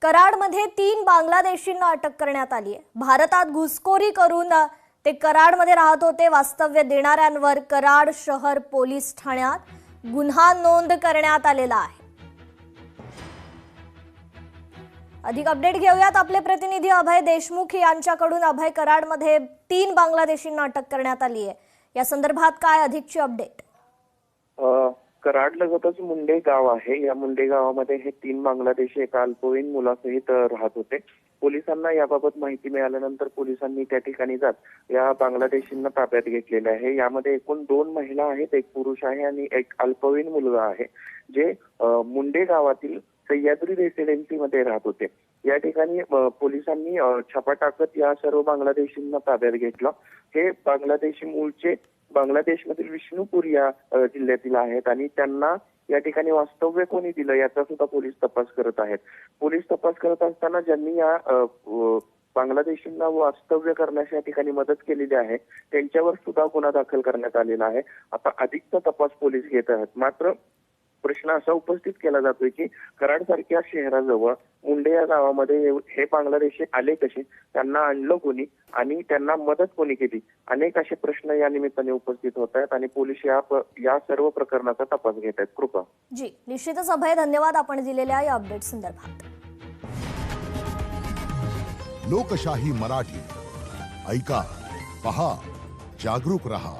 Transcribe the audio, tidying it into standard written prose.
कराडमध्ये 3 बांगलादेशींना अटक करण्यात आली आहे। भारतात घुसखोरी करून ते कराडमध्ये राहत होते। वास्तव्य देणाऱ्यांवर कराड शहर पोलीस ठाण्यात गुन्हा नोंद करण्यात आलेला आहे। अधिक अपडेट घेऊयात आपले प्रतिनिधी अभय देशमुख यांच्याकडून। अभय, कराडमध्ये 3 बांगलादेशींना अटक करण्यात आली आहे, या संदर्भात काय अधिकची अपडेट? कराड लगतच मुंडे गाव आहे। या मुंडे गावामध्ये हे 3 बांगलादेशी एका अल्पवयीन मुलासहित राहत होते। पोलिसांना याबाबत माहिती मिळाल्यानंतर पोलिसांनी त्या ठिकाणी जात या बांगलादेशींना ताब्यात घेतलेले आहे। यामध्ये एकूण 2 महिला आहेत, एक पुरुष आहे आणि एक अल्पवयीन मुलगा आहे, जे मुंडे गावातील सह्याद्री रेसिडेन्सी मध्ये राहत होते। या ठिकाणी पोलिसांनी छापा टाकत या सर्व बांगलादेशींना ताब्यात घेतलं। हे बांगलादेशी मूळचे बांगलादेशमधील विष्णुपूर या जिल्ह्यातील आहेत आणि त्यांना या ठिकाणी वास्तव्य कोणी दिलं याचा सुद्धा पोलीस तपास करत आहेत। पोलीस तपास करत असताना ज्यांनी या बांगलादेशींना वास्तव्य करण्यास या ठिकाणी मदत केलेली आहे त्यांच्यावर सुद्धा गुन्हा दाखल करण्यात आलेला आहे। आता अधिकचा तपास पोलीस घेत आहेत। मात्र प्रश्न असा उपस्थित केला जातोय की कराड सारख्या शहराजवळ मुंडे या गावामध्ये हे बांगलादेशी आले कसे, त्यांना आणलं कोणी आणि त्यांना मदत कोणी केली, अनेक असे प्रश्न या निमित्ताने उपस्थित होत आहेत आणि पोलीस या सर्व प्रकरणाचा तपास घेत आहेत। कृपा जी, निश्चितच अभय, धन्यवाद आपण दिलेल्या या अपडेट संदर्भात। लोकशाही मराठी ऐका, पहा, जागरूक रहा।